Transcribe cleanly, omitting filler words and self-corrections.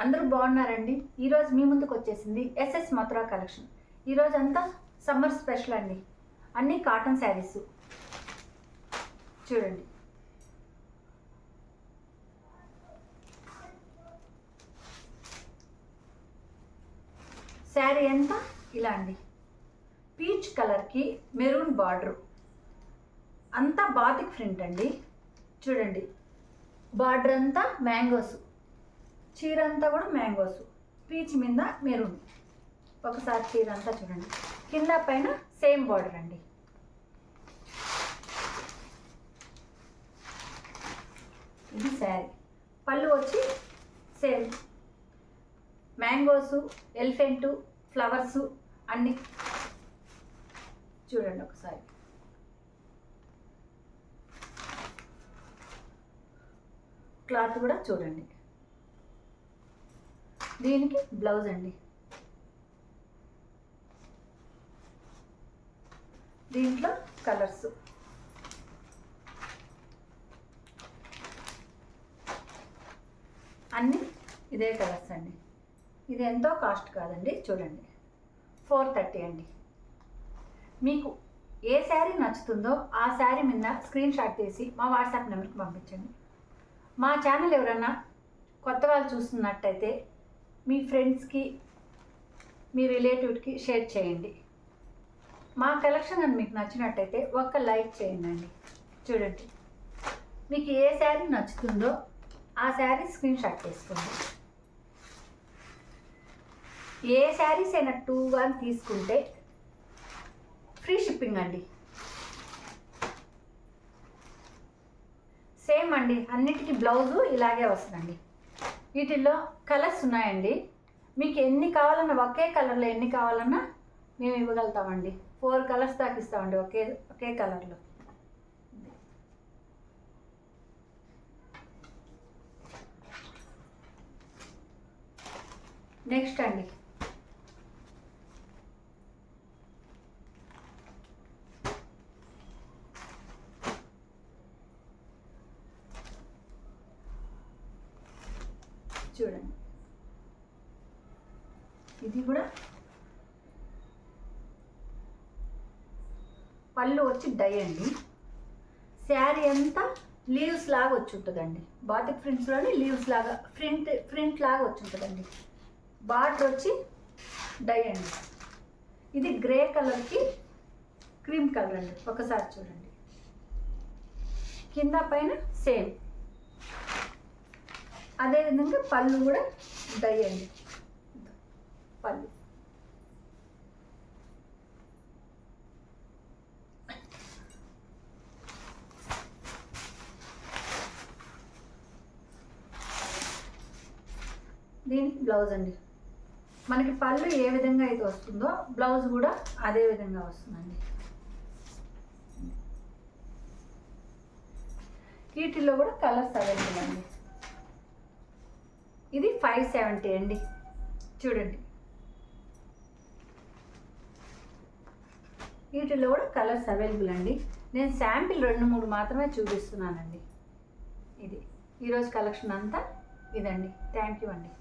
అందరూ బాగున్నారండి. ఈరోజు మీ ముందుకు వచ్చేసింది ఎస్ఎస్ మథురా కలెక్షన్. ఈరోజు అంతా సమ్మర్ స్పెషల్ అండి. అన్నీ కాటన్ శారీస్ చూడండి. శారీ అంతా ఇలా అండి, పీచ్ కలర్కి మెరూన్ బార్డర్, అంతా బాతిక్ ప్రింట్ అండి. చూడండి, బార్డర్ అంతా మ్యాంగోస్, చీర అంతా కూడా మ్యాంగోస్, పీచ్ మీద మెరూన్. ఒకసారి చీర అంతా చూడండి, కింద పైన సేమ్ బార్డర్ అండి. ఇది శారీ. పళ్ళు వచ్చి సేమ్ మ్యాంగోస్, ఎలిఫెంట్, ఫ్లవర్స్ అన్నీ చూడండి. ఒకసారి క్లాత్ కూడా చూడండి. దీనికి బ్లౌజ్ అండి. దీంట్లో కలర్స్ అన్నీ ఇదే కలర్స్ అండి. ఇది ఎంతో కాస్ట్ కాదండి. చూడండి, 430 అండి. మీకు ఏ శారీ నచ్చుతుందో ఆ శారీ మీద స్క్రీన్ షాట్ తీసి మా వాట్సాప్ నెంబర్కి పంపించండి. మా ఛానల్ ఎవరైనా కొత్త వాళ్ళు చూస్తున్నట్టయితే మీ ఫ్రెండ్స్కి, మీ రిలేటివ్కి షేర్ చేయండి. మా కలెక్షన్ అని మీకు నచ్చినట్టయితే ఒక్క లైక్ చేయండి. చూడండి, మీకు ఏ శారీ నచ్చుతుందో ఆ శారీ స్క్రీన్ షాట్ తీసుకోండి. ఏ శారీస్ అయినా 2 తీసుకుంటే ఫ్రీ షిప్పింగ్ అండి. సేమ్ అండి, అన్నిటికీ బ్లౌజు ఇలాగే వస్తుందండి. వీటిల్లో కలర్స్ ఉన్నాయండి. మీకు ఎన్ని కావాలన్నా, ఒకే కలర్లో ఎన్ని కావాలన్నా మేము ఇవ్వగలుగుతామండి. 4 కలర్స్ దాకా ఇస్తామండి ఒకే కలర్లో. నెక్స్ట్ అండి, చూడండి, ఇది కూడా పళ్ళు వచ్చి డై అండి. శారీ అంతా లీవ్స్ లాగా వచ్చి ఉంటుందండి. బాతిక్ ప్రింట్స్లోనే లీవ్స్ లాగా ప్రింట్ లాగా వచ్చి ఉంటుందండి. బార్డర్ వచ్చి డై అండి. ఇది గ్రే కలర్కి క్రీమ్ కలర్ అండి. ఒకసారి చూడండి, కింద పైన సేమ్. అదేవిధంగా పళ్ళు కూడా డై అండి. పళ్ళు దీనికి బ్లౌజ్ అండి. మనకి పళ్ళు ఏ విధంగా అయితే వస్తుందో బ్లౌజ్ కూడా అదే విధంగా వస్తుందండి. వీటిల్లో కూడా కలర్స్ అవైలబుల్ అండి. ఇది 570 అండి. చూడండి, వీటిల్లో కూడా కలర్స్ అవైలబుల్ అండి. నేను శాంపిల్ 2-3 మాత్రమే చూపిస్తున్నానండి. ఇది ఈరోజు కలెక్షన్ అంతా ఇదండి. థ్యాంక్ యూ అండి.